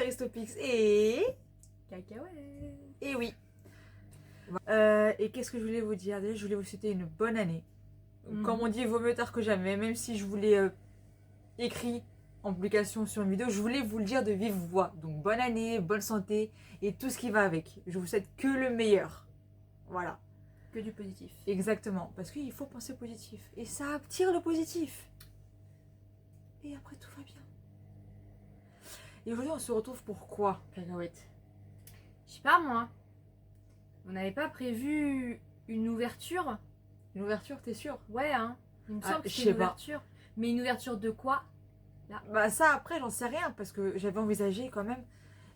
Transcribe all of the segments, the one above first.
Aristopix et... Cacahuète. Et oui. Et qu'est-ce que je voulais vous dire? Déjà, je voulais vous souhaiter une bonne année. Comme on dit, vaut mieux tard que jamais. Même si je vous l'ai écrit en publication sur une vidéo, je voulais vous le dire de vive voix. Donc bonne année, bonne santé et tout ce qui va avec. Je vous souhaite que le meilleur. Voilà. Que du positif. Exactement. Parce qu'il faut penser positif. Et ça attire le positif. Et après, tout va bien. Et aujourd'hui, on se retrouve pour quoi, Cacahuète? Je sais pas moi. On n'avait pas prévu une ouverture? Une ouverture, t'es sûr? Ouais, hein. Il me semble que je c'est sais une pas. ouverture. Mais une ouverture de quoi? Bah ça, après, j'en sais rien. Parce que j'avais envisagé quand même...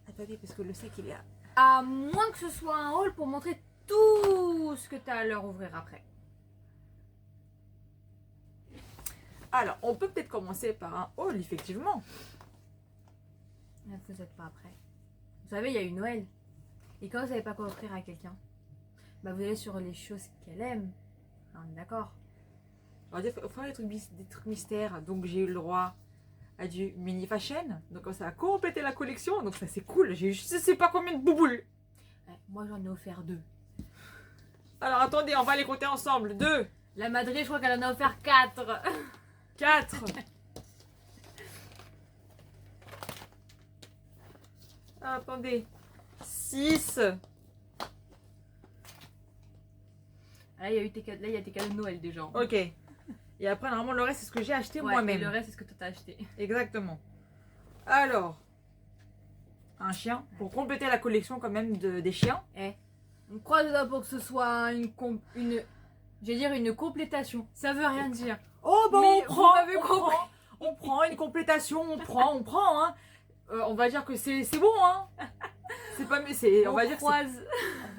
Attendez, parce que le sac, il est là. À moins que ce soit un hall pour montrer tout ce que t'as à leur ouvrir après. Alors, on peut peut-être commencer par un haul, effectivement. Vous êtes pas prêts. Vous savez, il y a eu Noël. Et quand vous savez pas quoi offrir à quelqu'un, bah vous allez sur les choses qu'elle aime. On est d'accord. On va dire, faut faire des trucs mystères. Donc, j'ai eu le droit à du mini fashion. Donc, ça a complété la collection. Donc, ça, c'est cool. J'ai eu je sais pas combien de bouboules. Ouais, moi, j'en ai offert 2. Alors, attendez, on va les compter ensemble. 2, La Madrid, je crois qu'elle en a offert 4. 4. Attendez. 6. Là, il y a eu tes cadeaux, là, il y a tes cadeaux de Noël déjà. Ok. Et après, normalement, le reste, c'est ce que j'ai acheté Ouais, moi-même. et le reste, c'est ce que tu as acheté. Exactement. Alors, un chien. Pour compléter la collection quand même des chiens. On croise là pour que ce soit je vais dire une complétation. Ça veut rien dire. Oh, bah Mais on prend, vous m'avez compris. on prend une complétation, on prend, hein. On va dire que c'est bon, hein. C'est pas mieux, c'est... On va dire que croise.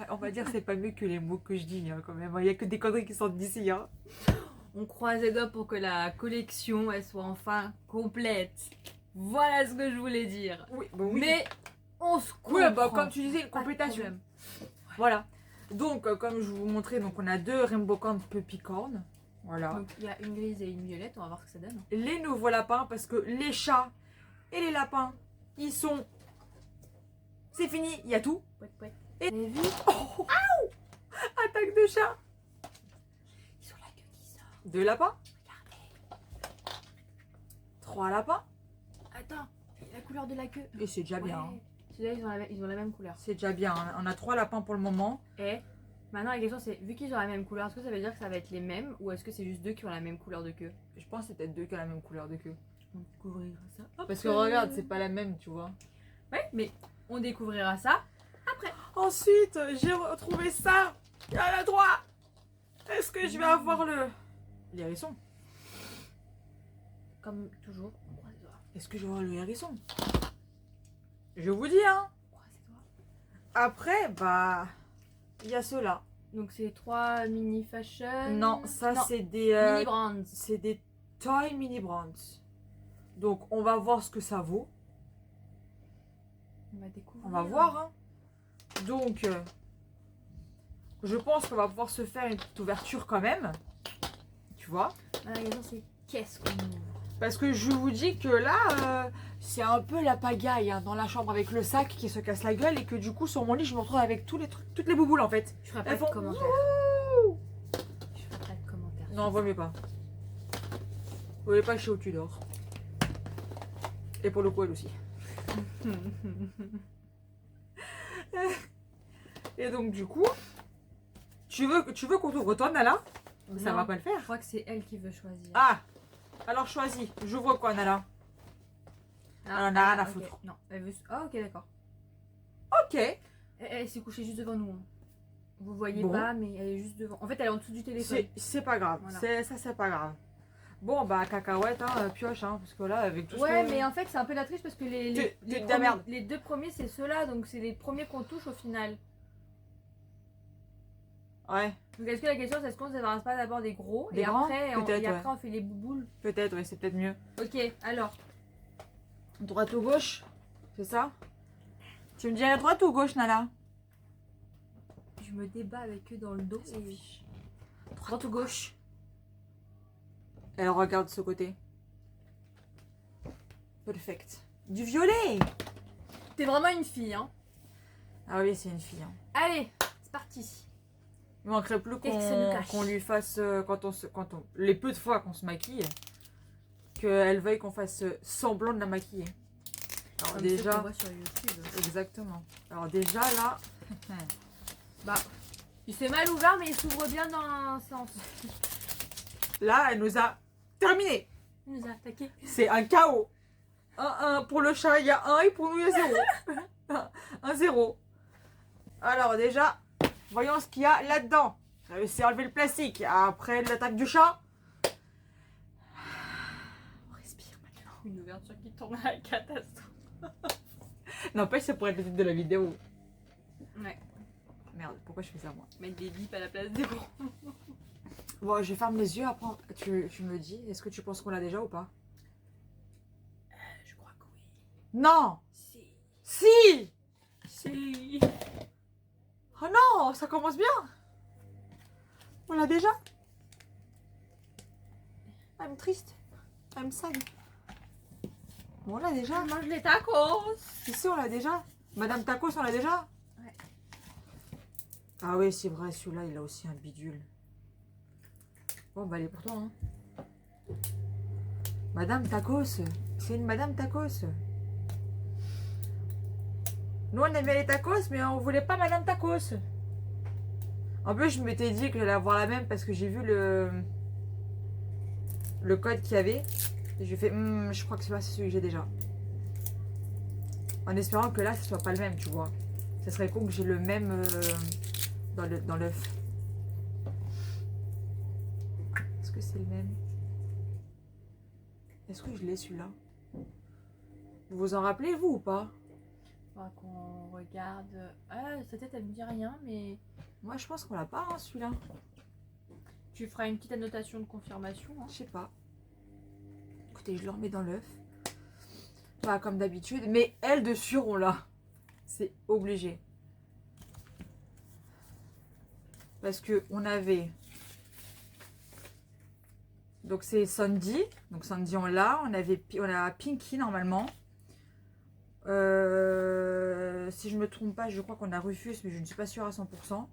on va dire que c'est pas mieux que les mots que je dis, hein, quand même. Il y a que des conneries qui sortent d'ici, hein. On croise les doigts pour que la collection, elle soit enfin complète. Voilà ce que je voulais dire. Oui, bah oui. Mais on se comprend. Oui, bah comme tu disais, une Pas de complétation. problème. Voilà. Donc, comme je vous montrais, donc on a 2 Rainbow Corn Puppy Corn. Voilà. Donc il y a une grise et une violette, on va voir ce que ça donne. Les nouveaux lapins, parce que les chats et les lapins, ils sont... C'est fini, il y a tout. Pouet, pouet. Et- Vous avez vu? Oh, attaque de chat. Ils ont la queue qui sort. 2 lapins. Regardez. 3 lapins. Attends, la couleur de la queue. Et c'est déjà bien. Ouais. Hein. Celui-là, ils ont la même couleur. C'est déjà bien. Hein. On a 3 lapins pour le moment. Et maintenant, la question c'est, vu qu'ils ont la même couleur, est-ce que ça veut dire que ça va être les mêmes ou est-ce que c'est juste 2 qui ont la même couleur de queue? Je pense que c'est peut-être 2 qui ont la même couleur de queue. On découvrira ça. Parce que regarde, c'est pas la même, tu vois. Ouais, mais on découvrira ça après. Ensuite, j'ai retrouvé ça. Il y a la droit. Est-ce que je vais avoir le... L'hérisson? Comme toujours, on croise les doigts. Est-ce que je vais avoir le hérisson? Je vous dis, hein. On croise les doigts. Après, bah... Il y a ceux-là. Donc c'est 3 mini fashion. Non, ça c'est des... mini brands. c'est des Toy Mini Brands. Donc, on va voir ce que ça vaut. On va découvrir. On va voir, hein. Donc, je pense qu'on va pouvoir se faire une petite ouverture quand même. Tu vois? Ah, la question c'est qu'est-ce qu'on ouvre? Parce que je vous dis que là, c'est un peu la pagaille hein, dans la chambre avec le sac qui se casse la gueule et que du coup, sur mon lit, je me retrouve avec tous les trucs, toutes les bouboules en fait. Je ferai pas Elles de font... commentaires. Wouh. Je ferai pas de commentaires. Non, vaut mieux pas. Vaut mieux pas chez où tu dors. Et pour le coup, elle aussi. Et donc, du coup, tu veux qu'on t'ouvre toi, Nala? Ça Non, va pas le faire. Je crois que c'est elle qui veut choisir. Ah! Alors choisis. Je vois quoi, Nala? Elle en a rien à ok. foutre. Non, elle veut. Ah, ok, d'accord. Ok. Elle s'est couchée juste devant nous. Hein. Vous voyez Bon. pas, mais elle est juste devant. En fait, elle est en dessous du téléphone. C'est pas grave. Voilà. C'est pas grave. Bon, bah, cacahuète, hein, pioche, hein, parce que là, avec tout Ouais, ce que... mais en fait, c'est un peu la triche parce que merde. les 2 premiers, c'est ceux-là. Donc, c'est les premiers qu'on touche au final. Ouais, Donc, est-ce que la question, c'est est-ce qu'on ne débarrasse pas d'abord des gros Des et grands après, Peut-être, ouais. on fait les bouboules? peut-être, ouais, c'est peut-être mieux. Ok, alors. Droite ou gauche? C'est ça? Tu me dirais droite ou gauche, Nala? Je me débat avec eux dans le dos. Ça Et... fiche. Droite ou gauche? Elle regarde ce côté. Perfect. Du violet! T'es vraiment une fille, hein. Ah oui, c'est une fille. Hein. Allez, c'est parti. Il manquerait plus Qu'est-ce que ça nous cache qu'on lui fasse, les peu de fois qu'on se maquille, qu'elle veuille qu'on fasse semblant de la maquiller. Alors Comme déjà, ceux qu'on voit sur YouTube. exactement. Alors déjà là, Bah, il s'est mal ouvert, mais il s'ouvre bien dans un sens. là, elle nous a terminé. Il nous a attaqué. C'est un chaos. 1-1 pour le chat, il y a 1 et pour nous il y a 0. 1-0. Alors déjà, voyons ce qu'il y a là-dedans. J'ai réussi à enlever le plastique. Après l'attaque du chat. On respire maintenant. Une ouverture qui tourne à la catastrophe. N'empêche, ça pourrait être le titre de la vidéo. Ouais. Merde, pourquoi je fais ça moi? Mettre des bips à la place des gros. Bon, je ferme les yeux après. Tu me dis, est-ce que tu penses qu'on l'a déjà ou pas? Je crois que oui. Non! Si. Si! Si. Oh non, ça commence bien! On l'a déjà? I'm triste. I'm sad. Bon, on l'a déjà. Je mange les tacos. Ici, on l'a déjà. Madame Tacos, on l'a déjà? Ouais. Ah oui, c'est vrai, celui-là, il a aussi un bidule. Bon, bah, elle est pour toi, hein. Madame Tacos. C'est une Madame Tacos. Nous, on aimait les tacos, mais on voulait pas Madame Tacos. En plus, je m'étais dit que j'allais avoir la même parce que j'ai vu le code qu'il y avait. Et j'ai fait, je crois que celui-là, c'est celui que j'ai déjà. En espérant que là, ce soit pas le même, tu vois. Ça serait con que j'ai le même dans l'œuf. Est-ce que c'est le même? Est-ce que je l'ai celui-là? Vous vous en rappelez, vous, ou pas? Faudra qu'on regarde. Ah, sa tête, elle me dit rien, mais Moi, je pense qu'on l'a pas, hein, celui-là. tu feras une petite annotation de confirmation. Hein. Je sais pas. Écoutez, je le remets dans l'œuf. Pas comme d'habitude. Mais elle, dessus, on l'a. C'est obligé. Parce que on avait... Donc c'est Sandy. Donc Sandy, on l'a. On a Pinky, normalement. Si je me trompe pas, je crois qu'on a Rufus, mais je ne suis pas sûre à 100%.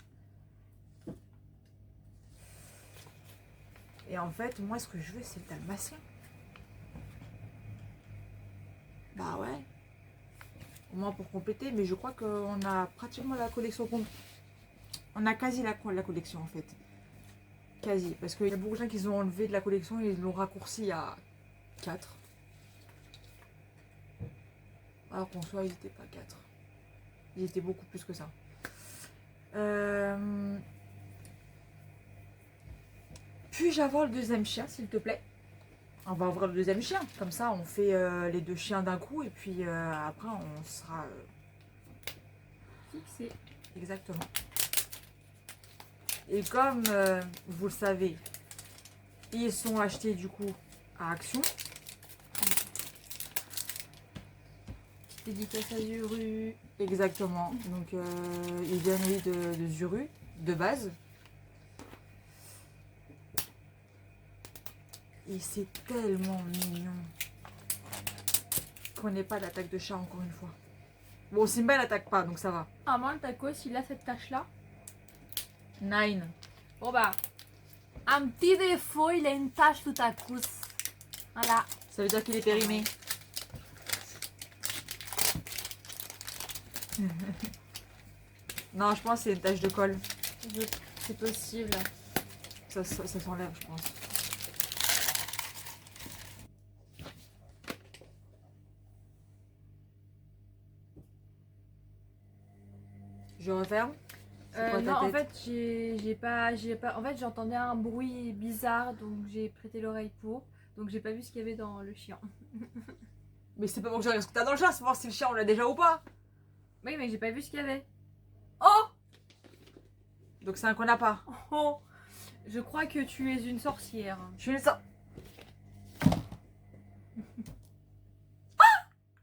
Et en fait, moi, ce que je veux, c'est le dalmatien. Bah ouais. Au moins pour compléter, mais je crois qu'on a pratiquement la collection complète. On a quasi la collection, en fait. Quasi. Parce qu'il y a beaucoup de gens qui ont enlevé de la collection et ils l'ont raccourci à 4. Alors qu'en soi, ils n'étaient pas 4. Ils étaient beaucoup plus que ça. Puis-je avoir le deuxième chien, s'il te plaît? On va ouvrir le deuxième chien. Comme ça, on fait les deux chiens d'un coup. Et puis après, on sera... Fixé. Exactement. Et comme vous le savez, ils sont achetés du coup à Action. Dédicace à Zuru. Exactement. Donc ils viennent oui, de Zuru, de base. Et c'est tellement mignon qu'on n'ait pas d'attaque de chat encore une fois. Bon, Simba n'attaque pas, donc ça va. Ah, moi, le tacos, il a cette tache-là. 9. Bon, bah, un petit défaut, il a une tache tout à coup. Voilà. Ça veut dire qu'il est périmé. Non, je pense que c'est une tache de colle. C'est possible. Ça s'enlève, je pense. Je referme. Non, en fait, j'ai pas. En fait, j'entendais un bruit bizarre, donc j'ai prêté l'oreille pour. Donc j'ai pas vu ce qu'il y avait dans le chien. Mais c'est pas bon que je regarde ce que t'as dans le chat, c'est pour voir si le chien on l'a déjà ou pas. Oui, mais j'ai pas vu ce qu'il y avait. Oh! Donc c'est un qu'on n'a pas. Oh! Je crois que tu es une sorcière. Je suis une sorcière.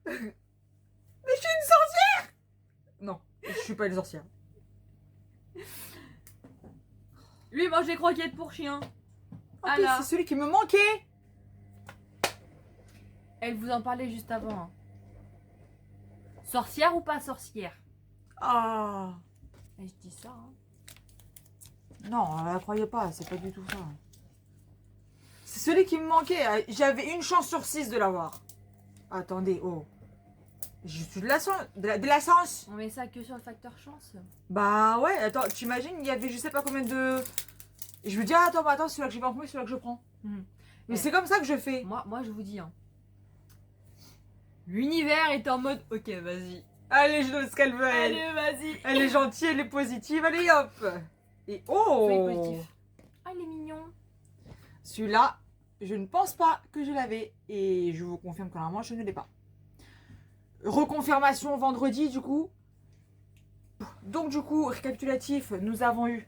Mais je suis une sorcière! Non, je suis pas une sorcière. Lui il mange des croquettes pour chien. En plus, c'est celui qui me manquait. Elle vous en parlait juste avant. Hein. Sorcière ou pas sorcière? Ah Et je dis ça, hein. non, la croyez pas, c'est pas du tout ça. C'est celui qui me manquait. J'avais une chance sur 6 de l'avoir. Attendez, oh. Je suis de la chance. De la chance. On met ça que sur le facteur chance. Bah ouais, attends, t'imagines, il y avait je sais pas combien de. Et je me dis, ah, attends, bah, attends, celui-là que j'ai pas en premier, celui-là que je prends. Mhm. Mais Ouais. c'est comme ça que je fais. Moi, je vous dis, hein. L'univers est en mode, ok, vas-y. Allez, je donne ce qu'elle veut. Allez, vas-y. Elle est gentille, elle est positive, allez hop. Et oh Soyez positif. Ah, il est mignon. Celui-là, je ne pense pas que je l'avais. Et je vous confirme que normalement, je ne l'ai pas. Reconfirmation vendredi, du coup. Donc, du coup, récapitulatif, nous avons eu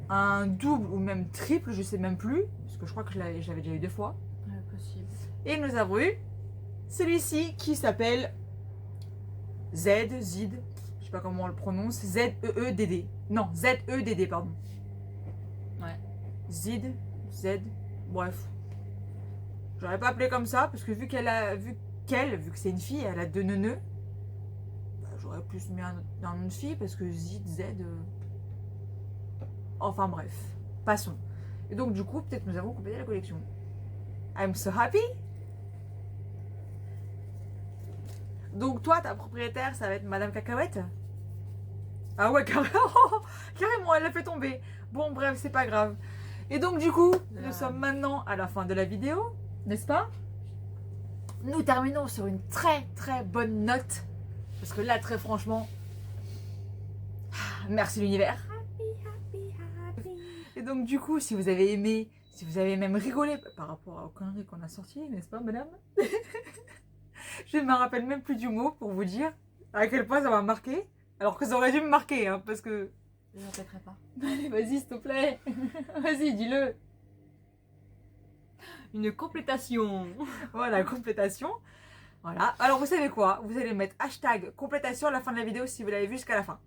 un double ou même triple, je sais même plus. Parce que je crois que je l'avais déjà eu 2 fois. Possible. Et nous avons eu celui-ci qui s'appelle Zed, je sais pas comment on le prononce, Z-E-E-D-D. Non, Z-E-D-D, pardon. Ouais. Zid, Z, bref. J'aurais pas appelé comme ça, parce que vu que c'est une fille, elle a 2 neuneux, bah, j'aurais plus mis un nom de fille, parce que Zid, Z... Enfin bref, passons. Et donc du coup, peut-être nous avons complété la collection. I'm so happy. Donc toi, ta propriétaire, ça va être Madame Cacahuète? Ah ouais, carrément, elle l'a fait tomber. Bon, bref, c'est pas grave. Et donc du coup, nous sommes maintenant à la fin de la vidéo, n'est-ce pas? Nous terminons sur une très très bonne note. Parce que là, très franchement, merci l'univers. Et donc du coup, si vous avez aimé, si vous avez même rigolé par rapport aux conneries qu'on a sorties, n'est-ce pas, madame? Je ne me rappelle même plus du mot pour vous dire à quel point ça m'a marqué. Alors que ça aurait dû me marquer, hein, parce que... Je ne répéterai pas. Allez, vas-y, s'il te plaît. Vas-y, dis-le. Une complétation. Voilà, complétation. Voilà. Alors, vous savez quoi? Vous allez mettre hashtag complétation à la fin de la vidéo si vous l'avez vu jusqu'à la fin.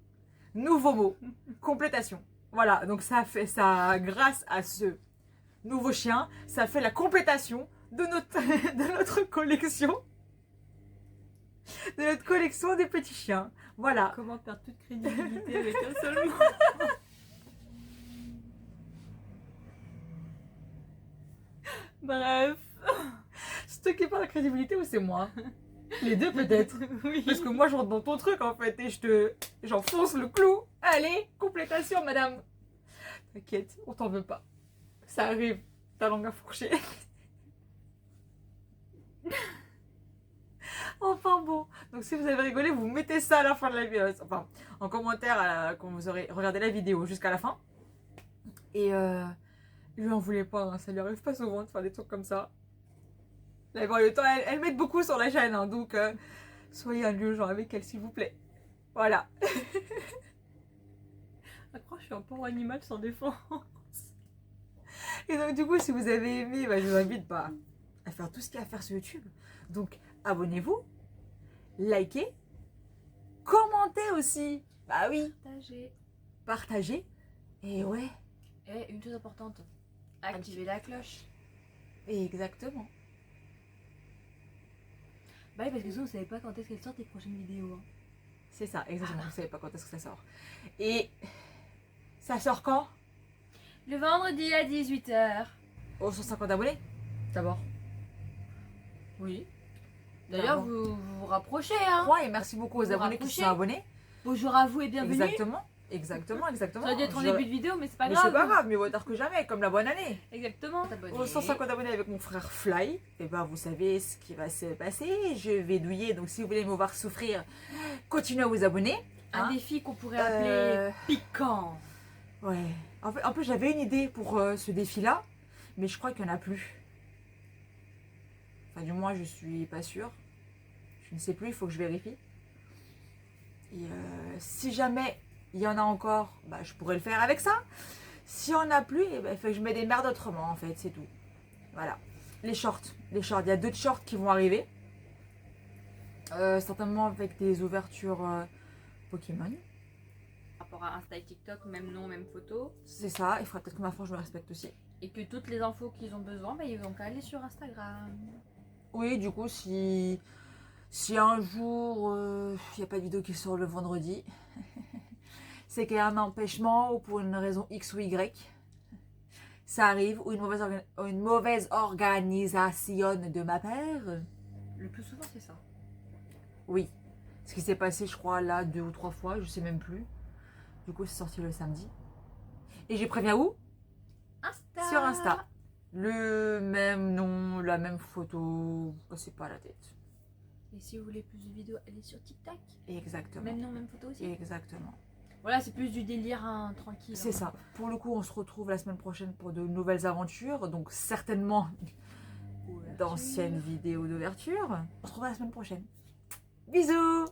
Nouveau mot. Complétation. Voilà. Donc, ça fait ça, grâce à ce nouveau chien, ça fait la complétation de notre collection. De notre collection des petits chiens. Voilà. Comment perdre toute crédibilité avec un seul mot? Bref. C'est toi qui parles de crédibilité ou c'est moi? Les deux peut-être. Oui. Parce que moi je rentre dans ton truc en fait et j'enfonce le clou. Allez, complétation madame. T'inquiète, on t'en veut pas. Ça arrive, ta langue à fourcher. Enfin bon, donc si vous avez rigolé, vous mettez ça à la fin de la vidéo, enfin en commentaire quand vous aurez regardé la vidéo jusqu'à la fin. Et lui en voulait pas, hein, ça lui arrive pas souvent de faire des trucs comme ça. Là, bon, le temps, elle m'aide beaucoup sur la chaîne, hein, donc soyez indulgents avec elle s'il vous plaît. Voilà. Je crois que je suis un pauvre animal sans défense. Et donc du coup, si vous avez aimé, bah, je vous invite à faire tout ce qu'il y a à faire sur YouTube. Donc abonnez-vous, likez, commentez aussi. Bah oui, partagez. Et ouais, Et une chose importante, activez la cloche. exactement. Bah oui, parce que sinon vous savez pas quand est-ce qu'elles sortent les prochaines vidéos. Hein. C'est ça, exactement. Vous savez pas quand est-ce que ça sort. Et ça sort quand? Le vendredi à 18h. Aux 150 abonnés d'abord. Oui. D'ailleurs, Bravo. vous vous rapprochez, hein. Ouais, et merci beaucoup aux Vous abonnés qui rapprochez. sont abonnés. Bonjour à vous et bienvenue. Exactement. Ça Ça aurait dû être en début de vidéo, mais c'est pas Mais grave. c'est pas grave, mieux vaut tard que jamais, comme la bonne année. Exactement. Aux 150 abonnés avec mon frère Fly, et ben vous savez ce qui va se passer. Je vais douiller, donc si vous voulez me voir souffrir, continuez à vous abonner. Un hein. défi qu'on pourrait appeler piquant. Ouais. En plus, j'avais une idée pour ce défi-là, mais je crois qu'il n'y en a plus. Enfin, du moins, je suis pas sûre. Je ne sais plus, il faut que je vérifie. Et si jamais il y en a encore, bah, je pourrais le faire avec ça. Si on a plus, eh ben, il faut que je me démerde autrement, en fait, c'est tout. Voilà. Les shorts. Il y a 2 shorts qui vont arriver. Certainement avec des ouvertures Pokémon. Par rapport à Insta et TikTok, même nom, même photo. C'est ça. Il faudra peut-être que ma frange me respecte aussi. Et que toutes les infos qu'ils ont besoin, bah, ils vont qu'à aller sur Instagram. Oui, du coup, si Si un jour il n'y a pas de vidéo qui sort le vendredi, c'est qu'il y a un empêchement ou pour une raison X ou Y. Ça arrive, ou une mauvaise organisation de ma part. Le plus souvent, c'est ça. Oui. Ce qui s'est passé, je crois, là, 2 ou 3 fois, je sais même plus. Du coup, c'est sorti le samedi. Et j'ai prévenu où? Insta. Sur Insta. Le même nom, la même photo. C'est pas la tête. Et si vous voulez plus de vidéos, allez sur TikTok. Exactement. Même nom, même photo aussi. Exactement. Voilà, c'est plus du délire hein, tranquille. C'est ça. Pour le coup, on se retrouve la semaine prochaine pour de nouvelles aventures. Donc, certainement d'anciennes vidéos d'ouverture. On se retrouve la semaine prochaine. Bisous!